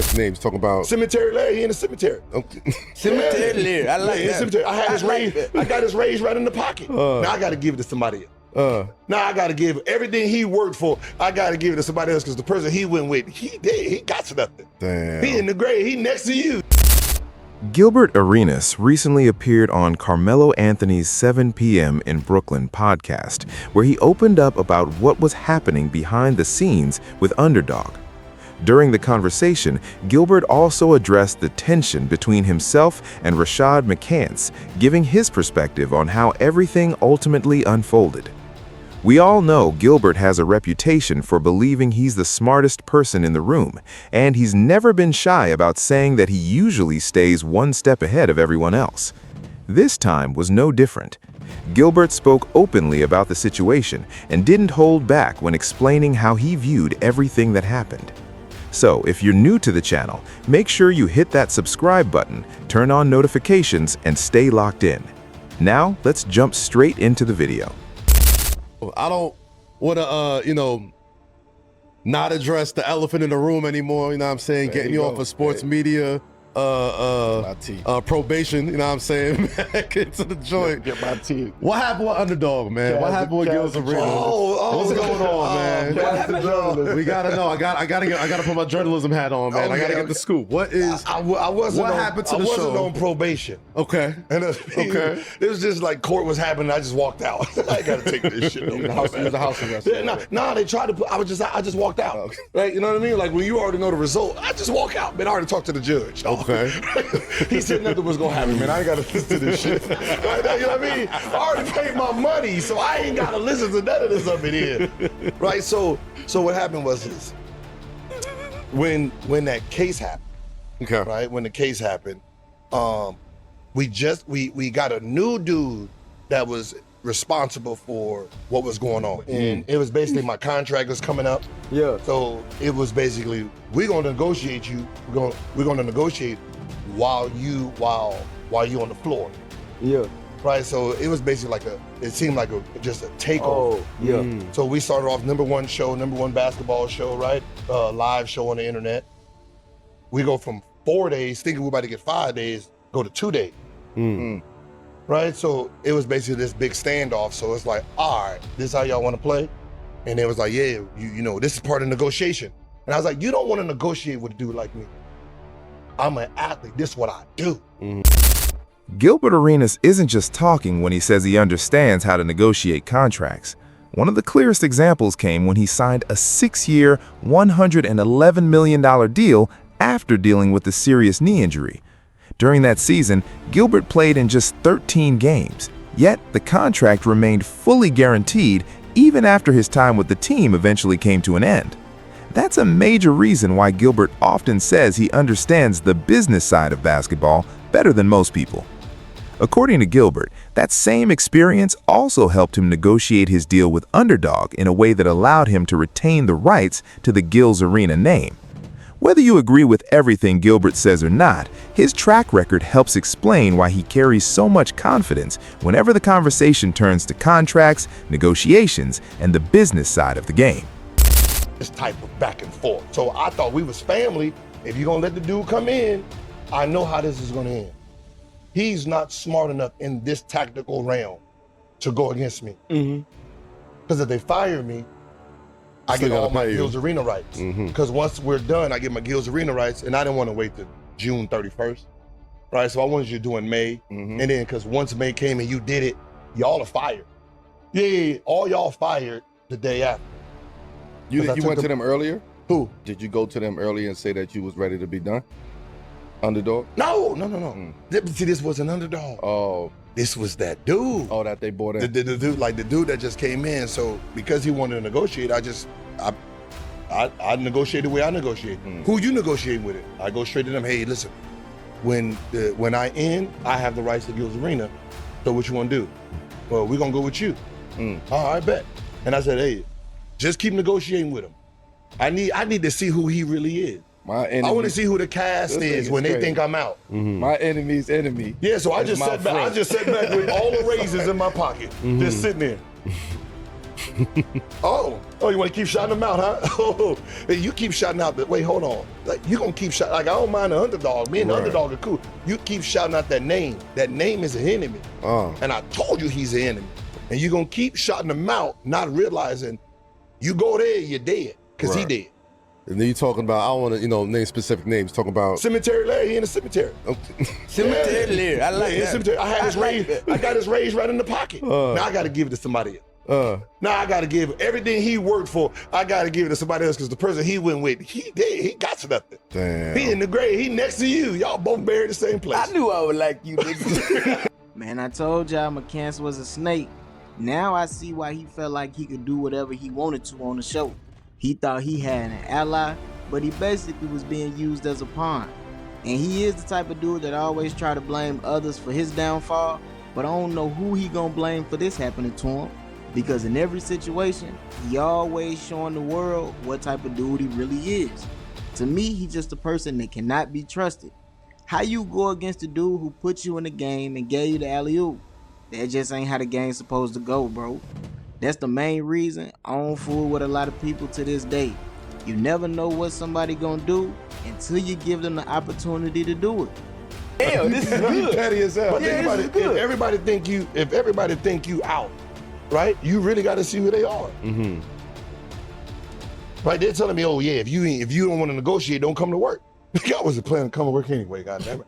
catch names talking about Cemetery Larry. He in the cemetery. Okay. Cemetery Larry. I like that. Cemetery. I had his raise. I got his raise right in the pocket. Now I got to give it to somebody else. Now I got to give everything he worked for. I got to give it to somebody else because the person he went with, he did. He got nothing. Damn. He in the grave. He next to you. Gilbert Arenas recently appeared on Carmelo Anthony's 7 p.m. in Brooklyn podcast, where he opened up about what was happening behind the scenes with Underdog. During the conversation, Gilbert also addressed the tension between himself and Rashad McCants, giving his perspective on how everything ultimately unfolded. We all know Gilbert has a reputation for believing he's the smartest person in the room, and he's never been shy about saying that he usually stays one step ahead of everyone else. This time was no different. Gilbert spoke openly about the situation and didn't hold back when explaining how he viewed everything that happened. So, if you're new to the channel, make sure you hit that subscribe button, turn on notifications, and stay locked in. Now, let's jump straight into the video. I don't want to, not address the elephant in the room anymore. You know what I'm saying? There Getting you you go. off of sports media, probation. You know what I'm saying? Get to the joint. Get my teeth. What happened with Underdog, man? What happened with Gilbert Arenas? What's going on, man? We gotta know. I gotta put my journalism hat on, man. I gotta get the scoop. What is? I wasn't. What on, happened to I the wasn't show? on probation. Okay. And Okay. it was just like court was happening. I just walked out. I gotta take this shit. You was a house arrest. No, they tried to put. I just walked out. Okay. Right? You know what I mean? Like when you already know the result, I just walk out. Man, I already talked to the judge. Okay. He said nothing was gonna happen, man. I ain't gotta listen to this shit. Right? You know what I mean? I already paid my money, so I ain't gotta listen to none of this up in here. Right? So what happened was this. When that case happened, Okay. right? When the case happened, we got a new dude that was responsible for what was going on. And it was basically my contract was coming up. Yeah. So it was basically, we're gonna negotiate you, we're gonna negotiate while you on the floor. Yeah. Right? So it was basically it seemed like just a takeover. Oh, yeah. So we started off number one basketball show, right? Live show on the internet. We go from 4 days, thinking we're about to get 5 days, go to 2 days. Right? So it was basically this big standoff. So it's like, all right, this is how y'all want to play? And it was like, yeah, you this is part of negotiation. And I was like, you don't want to negotiate with a dude like me. I'm an athlete. This is what I do. Gilbert Arenas isn't just talking when he says he understands how to negotiate contracts. One of the clearest examples came when he signed a 6-year, $111 million deal after dealing with a serious knee injury. During that season, Gilbert played in just 13 games, yet the contract remained fully guaranteed even after his time with the team eventually came to an end. That's a major reason why Gilbert often says he understands the business side of basketball better than most people. According to Gilbert, that same experience also helped him negotiate his deal with Underdog in a way that allowed him to retain the rights to the Gil's Arena name. Whether you agree with everything Gilbert says or not, his track record helps explain why he carries so much confidence whenever the conversation turns to contracts, negotiations, and the business side of the game. This type of back and forth. So I thought we was family. If you're gonna let the dude come in, I know how this is gonna end. He's not smart enough in this tactical realm to go against me. Because if they fire me, I Still get all gotta my pay you. Gil's Arena rights. Because once we're done, I get my Gil's Arena rights, and I didn't want to wait till June 31st. Right, so I wanted you to do in May. And then because once May came and you did it, y'all are fired. Yeah, all y'all fired the day after. You 'Cause I took went to the- them earlier? Who? Did you go to them earlier and say that you was ready to be done? Underdog? No. See, this was an Underdog. Oh, This was that dude. that they bought in. The dude, like the dude that just came in. So because he wanted to negotiate, I negotiated the way I negotiate. Who you negotiating with it? I go straight to them. Hey, listen, when I end, I have the rights to Gil's Arena. So what you want to do? Well, we're gonna go with you. All right, bet. And I said, hey, just keep negotiating with him. I need to see who he really is. My enemy. I want to see who the cast This is nigga's when they crazy. think I'm out. My enemy's enemy. Yeah, so I is just my sat back. I friend. just sat back with all the raises in my pocket, just sitting there. Oh, you want to keep shouting them out, huh? Oh, you keep shouting out. Wait, hold on. Like you gonna keep shouting? Like I don't mind the underdog. Me and the underdog are cool. You keep shouting out that name. That name is an enemy. And I told you he's an enemy. And you gonna keep shouting him out, not realizing you go there, you're dead, because he dead. And then you talking about, I don't want to, name specific names. Talking about Cemetery Larry, he in the cemetery. Cemetery Larry, I like that. Cemetery. I had his raise. I got his raise right in the pocket. Now I got to give it to somebody else. Now I got to give everything he worked for. I got to give it to somebody else because the person he went with, he dead. He got nothing. Damn. He in the grave. He next to you. Y'all both buried the same place. I knew I would like you, nigga. Man, I told y'all McCants was a snake. Now I see why he felt like he could do whatever he wanted to on the show. He thought he had an ally, but he basically was being used as a pawn. And he is the type of dude that always try to blame others for his downfall, but I don't know who he gonna blame for this happening to him, because in every situation, he always showing the world what type of dude he really is. To me, he's just a person that cannot be trusted. How you go against a dude who put you in the game and gave you the alley-oop? That just ain't how the game's supposed to go, bro. That's the main reason I don't fool with a lot of people to this day. You never know what somebody gonna do until you give them the opportunity to do it. Damn, this is good. Petty as hell. But think about it. If everybody think you out, right? You really got to see who they are. Right? They're telling me, oh yeah, if you don't want to negotiate, don't come to work. I wasn't planning to come to work anyway, goddammit.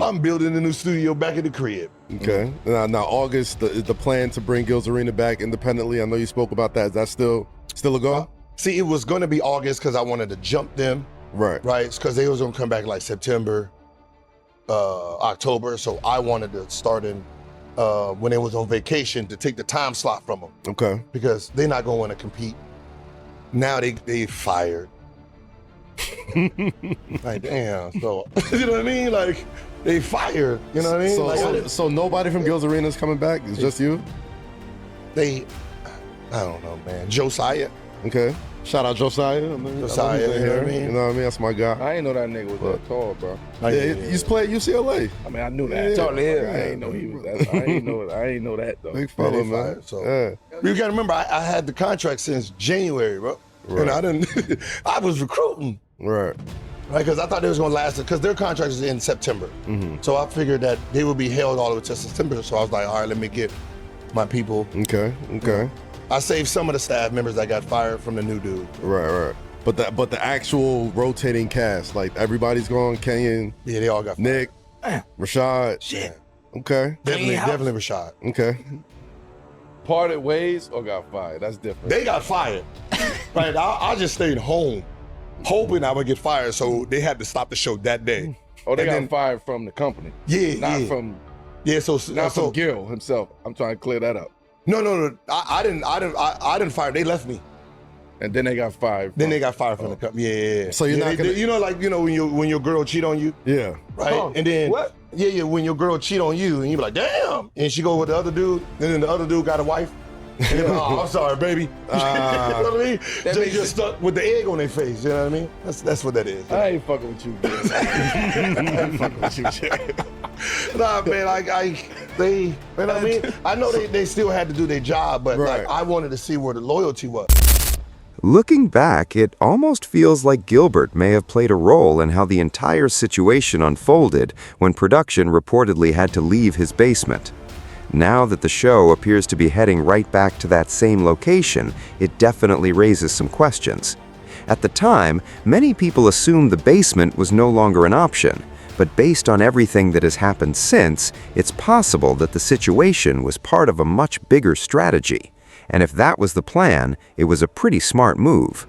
I'm building a new studio back at the crib. Okay. Now August, the plan to bring Gil's Arena back independently. I know you spoke about that. Is that still a go? See, it was going to be August because I wanted to jump them. Right. Because they was going to come back like September, October. So I wanted to start in when they was on vacation to take the time slot from them. Okay. Because they're not going to want to compete. Now they fired. Like, damn. So, you know what I mean? Like, they fired. You know what I mean? So nobody from Gil's Arena is coming back? It's just you? I don't know, man. Josiah. Okay. Shout out Josiah. Josiah, you know what I mean? You know what I mean? That's my guy. I ain't know that nigga was that tall, bro. Yeah, he used to play at UCLA. I mean, I knew that. Yeah. I ain't know he was that. I ain't know that though. Big fella, man. So you gotta remember, I had the contract since January, bro. Right. And I was recruiting. Right. Right, because I thought they was gonna last, because their contract is in September. So I figured that they would be held all the way to September. So I was like, all right, let me get my people. Okay. I saved some of the staff members that got fired from the new dude. Right. But the actual rotating cast, like everybody's gone. Kenyon. Yeah, they all got fired. Nick, Rashad. Shit. Okay. Definitely Rashad. Okay. Parted ways or got fired? That's different. They got fired. Right, I just stayed home, hoping I would get fired. So they had to stop the show that day. Oh, they got fired from the company. Yeah, not from. Yeah, not from Gil himself. I'm trying to clear that up. No. I didn't fire. They left me. And then they got fired. Then they got fired from the company. Yeah. So you're not gonna, when your girl cheat on you. Yeah. Right. Oh, and then what? Yeah. When your girl cheat on you, and you be like, damn. And she go with the other dude. And then the other dude got a wife. And then, oh, I'm sorry, baby. You know what I mean? They just stuck with the egg on their face. You know what I mean? That's what that is. I ain't fucking with you, Gil. I ain't fucking with you, Jay. Nah, man, they, you know what I mean? I know they still had to do their job, but like I wanted to see where the loyalty was. Looking back, it almost feels like Gilbert may have played a role in how the entire situation unfolded when production reportedly had to leave his basement. Now that the show appears to be heading right back to that same location, it definitely raises some questions. At the time, many people assumed the basement was no longer an option, but based on everything that has happened since, it's possible that the situation was part of a much bigger strategy. And if that was the plan, it was a pretty smart move.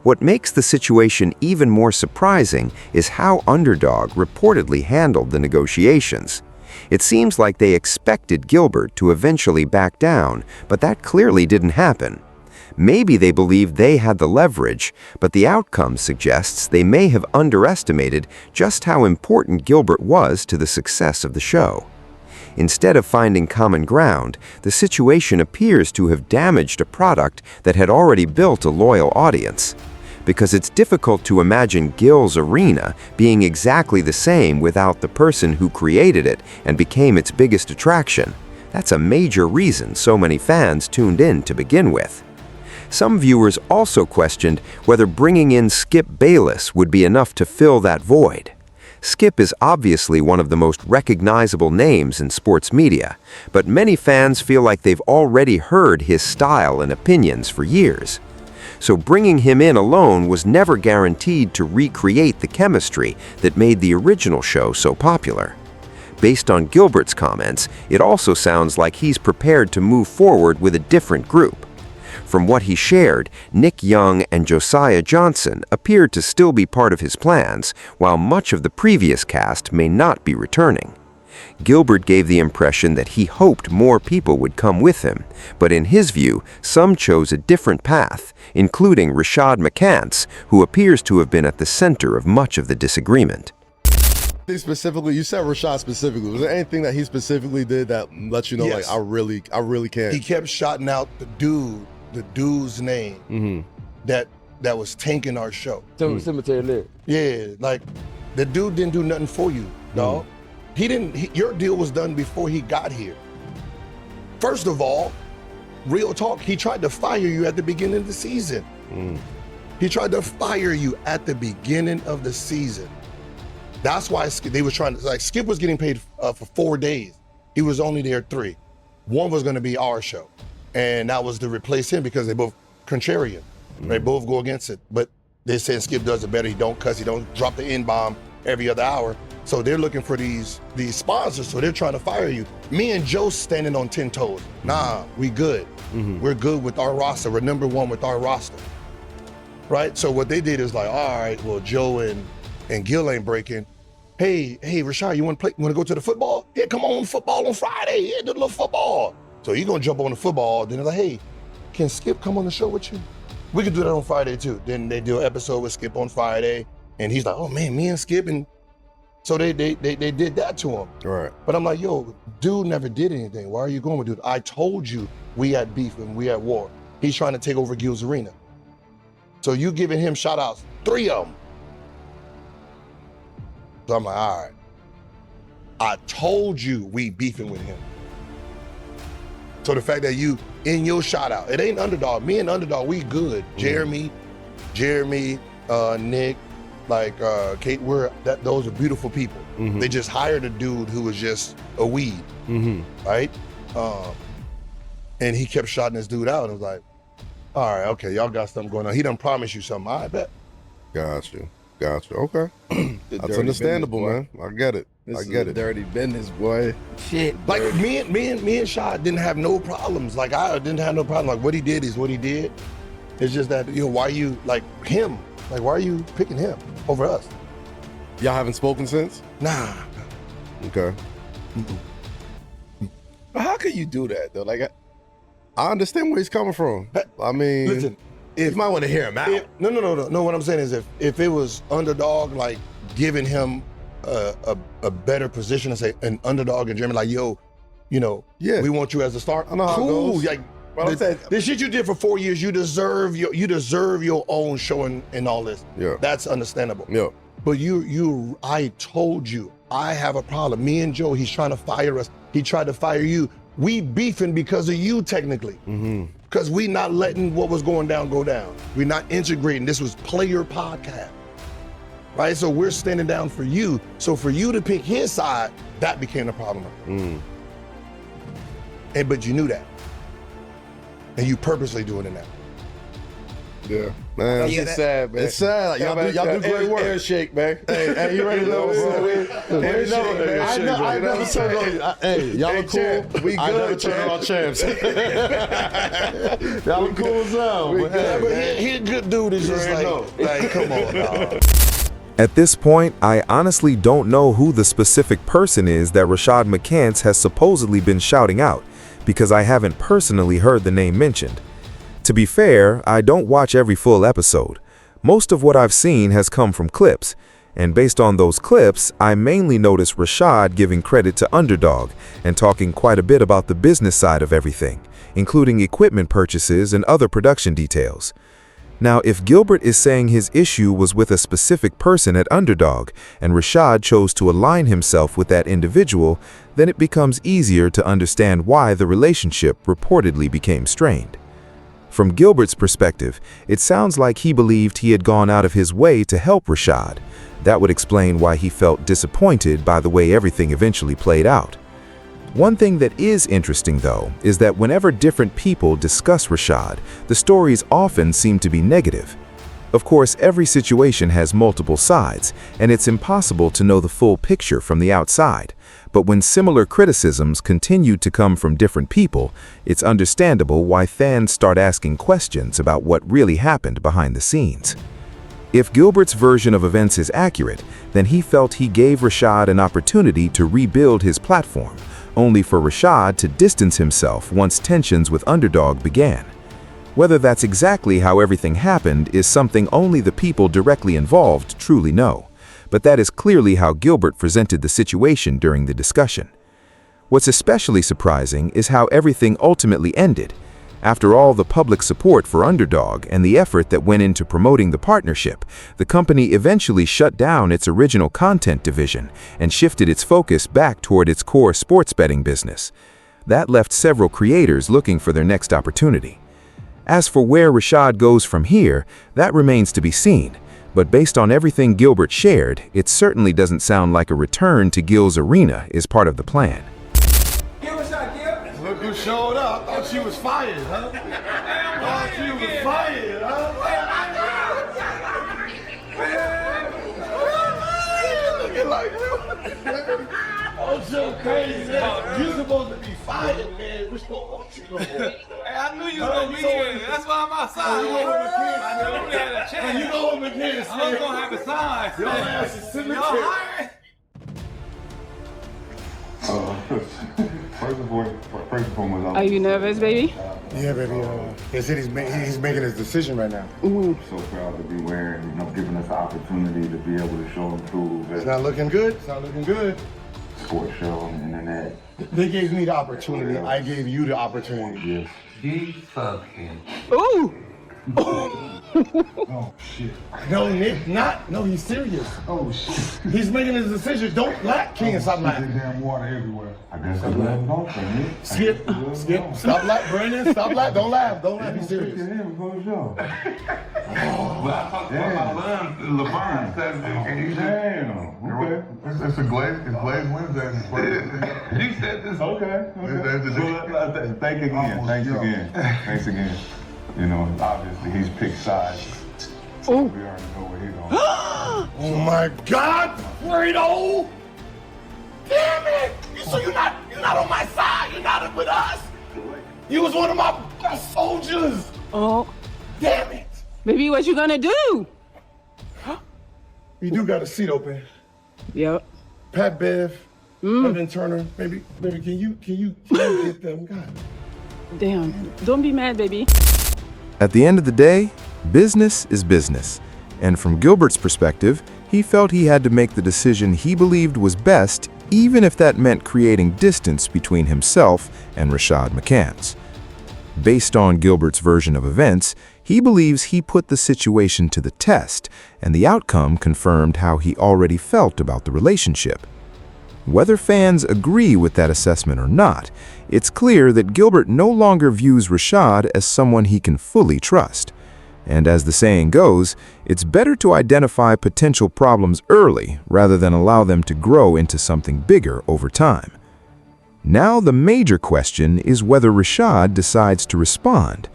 What makes the situation even more surprising is how Underdog reportedly handled the negotiations. It seems like they expected Gilbert to eventually back down, but that clearly didn't happen. Maybe they believed they had the leverage, but the outcome suggests they may have underestimated just how important Gilbert was to the success of the show. Instead of finding common ground, the situation appears to have damaged a product that had already built a loyal audience. Because it's difficult to imagine Gil's Arena being exactly the same without the person who created it and became its biggest attraction. That's a major reason so many fans tuned in to begin with. Some viewers also questioned whether bringing in Skip Bayless would be enough to fill that void. Skip is obviously one of the most recognizable names in sports media, but many fans feel like they've already heard his style and opinions for years. So bringing him in alone was never guaranteed to recreate the chemistry that made the original show so popular. Based on Gilbert's comments, it also sounds like he's prepared to move forward with a different group. From what he shared, Nick Young and Josiah Johnson appeared to still be part of his plans, while much of the previous cast may not be returning. Gilbert gave the impression that he hoped more people would come with him, but in his view, some chose a different path, including Rashad McCants, who appears to have been at the center of much of the disagreement. Specifically, you said Rashad specifically. Was there anything that he specifically did that lets you know, Yes. like, I really can't? He kept shouting out the dude's name that was tanking our show. Cemetery lyric. Yeah, like the dude didn't do nothing for you, dog. Your deal was done before he got here. First of all, real talk, he tried to fire you at the beginning of the season. He tried to fire you at the beginning of the season. That's why they were trying to, like, Skip was getting paid for 4 days. He was only there 3. One was gonna be our show. And that was to replace him because they both contrarian. They both go against it. But they said Skip does it better. He don't cuss, he don't drop the N-bomb every other hour. So they're looking for these sponsors, so they're trying to fire you. Me and Joe standing on 10 toes. Nah, we good. We're good with our roster. We're number 1 with our roster. Right? So what they did is like, all right, well, Joe and Gil ain't breaking. Hey, Rashad, you want to go to the football? Yeah, come on, football on Friday. Yeah, do a little football. So you're gonna jump on the football. Then they're like, hey, can Skip come on the show with you? We could do that on Friday too. Then they do an episode with Skip on Friday, and he's like, oh man, me and Skip, and so they did that to him. Right. But I'm like, yo, dude never did anything. Why are you going with dude? I told you we had beef and we had war. He's trying to take over Gil's arena. So you giving him shout outs, 3 of them. So I'm like, all right. I told you we beefing with him. So the fact that you, in your shout out, it ain't Underdog. Me and Underdog, we good. Jeremy, Nick, like Kate, those are beautiful people. They just hired a dude who was just a weed, right? And he kept shouting this dude out, and I was like, all right, okay, y'all got something going on. He done promised you something, I bet. Got you. Okay. That's understandable, man. I get it. This is a dirty business, boy. Shit. Like me and Shad didn't have no problems. Like I didn't have no problem. Like what he did is what he did. It's just that, why are you like him? Like why are you picking him over us? Y'all haven't spoken since? Nah. Okay. But how could you do that though? Like, I understand where he's coming from. I mean, Listen, you might want to hear him out. No. What I'm saying is if it was Underdog, like giving him a better position and say an Underdog and Jeremy, like, yo, we want you as a star. I know how it goes. Like the shit you did for 4 years, you deserve your own show and all this. Yeah. That's understandable. Yeah. But I told you, I have a problem. Me and Joe, he's trying to fire us. He tried to fire you. We beefing because of you, technically. Because we not letting what was going down go down. We're not integrating. This was player podcast. Right? So we're standing down for you. So for you to pick his side, that became the problem. But you knew that. And you purposely doing it now. Yeah, man. That's just sad, man. It's sad. Like, y'all do great work. Air shake, man. Hey, you ready to know, bro? I never turn on. Hey, y'all are cool. We good. I never turn on champs. Y'all are cool as hell. But he a good dude. It's just like, come on, dog. At this point, I honestly don't know who the specific person is that Rashad McCants has supposedly been shouting out, because I haven't personally heard the name mentioned. To be fair, I don't watch every full episode. Most of what I've seen has come from clips, and based on those clips, I mainly noticed Rashad giving credit to Underdog and talking quite a bit about the business side of everything, including equipment purchases and other production details. Now, if Gilbert is saying his issue was with a specific person at Underdog, and Rashad chose to align himself with that individual, then it becomes easier to understand why the relationship reportedly became strained. From Gilbert's perspective, it sounds like he believed he had gone out of his way to help Rashad. That would explain why he felt disappointed by the way everything eventually played out. One thing that is interesting, though, is that whenever different people discuss Rashad, the stories often seem to be negative. Of course, every situation has multiple sides, and it's impossible to know the full picture from the outside. But when similar criticisms continue to come from different people, it's understandable why fans start asking questions about what really happened behind the scenes. If Gilbert's version of events is accurate, then he felt he gave Rashad an opportunity to rebuild his platform, only for Rashad to distance himself once tensions with Underdog began. Whether that's exactly how everything happened is something only the people directly involved truly know, but that is clearly how Gilbert presented the situation during the discussion. What's especially surprising is how everything ultimately ended. After all the public support for Underdog and the effort that went into promoting the partnership, the company eventually shut down its original content division and shifted its focus back toward its core sports betting business. That left several creators looking for their next opportunity. As for where Rashad goes from here, that remains to be seen, but based on everything Gilbert shared, it certainly doesn't sound like a return to Gil's arena is part of the plan. Look who showed up. Thought she was fired, huh? Thought she was fired, huh? Looking like you. Oh, so crazy. You supposed to be fired, man. We're supposed to want you no more. Hey, I knew you was gonna be here. That's why I'm outside. You know what McCants I knew we had a chance. You know what McCants said. I'm gonna have a sign. Your ass is cemetery. Y'all hired? First and foremost, Are you nervous, baby? Yeah, baby. They said he's making his decision right now. I'm so proud to be wearing, giving us the opportunity to be able to show and prove It's that not looking good. It's not looking good. sports show on the internet. They gave me the opportunity. I gave you the opportunity. Yes. He fucking. Ooh! Oh shit. No, Nick, not. No, he's serious. Oh shit. He's making his decision. Don't laugh, King. Stop laughing. Damn water everywhere. I guess I'm laughing. Skip. Stop laughing, Brandon. Stop laughing. Don't laugh. Don't laugh. He's serious. Damn. Okay. It's a Glaze Wednesday. You said this. Okay. Thanks again. Obviously he's picked sides. So we already know where he's going. Oh my God, Fredo! Damn it! So you're not on my side. You're not with us. You was one of my best soldiers. Oh, Damn it! baby, what you gonna do? You do got a seat open. Yep. Pat Bev, Evan Turner. Maybe can you get them? God. Damn. Don't be mad, baby. At the end of the day, business is business. And from Gilbert's perspective, he felt he had to make the decision he believed was best, even if that meant creating distance between himself and Rashad McCants. Based on Gilbert's version of events, he believes he put the situation to the test, and the outcome confirmed how he already felt about the relationship. Whether fans agree with that assessment or not, it's clear that Gilbert no longer views Rashad as someone he can fully trust. And as the saying goes, it's better to identify potential problems early rather than allow them to grow into something bigger over time. Now the major question is whether Rashad decides to respond.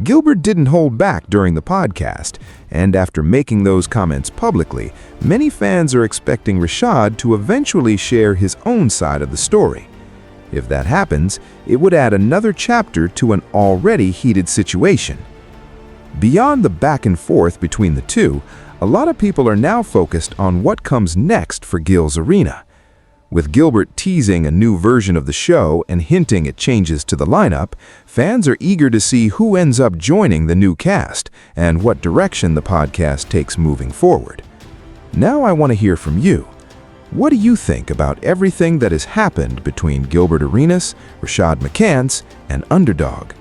Gilbert didn't hold back during the podcast, and after making those comments publicly, many fans are expecting Rashad to eventually share his own side of the story. If that happens, it would add another chapter to an already heated situation. Beyond the back and forth between the two, a lot of people are now focused on what comes next for Gil's arena. With Gilbert teasing a new version of the show and hinting at changes to the lineup, fans are eager to see who ends up joining the new cast and what direction the podcast takes moving forward. Now I want to hear from you. What do you think about everything that has happened between Gilbert Arenas, Rashad McCants, and Underdog?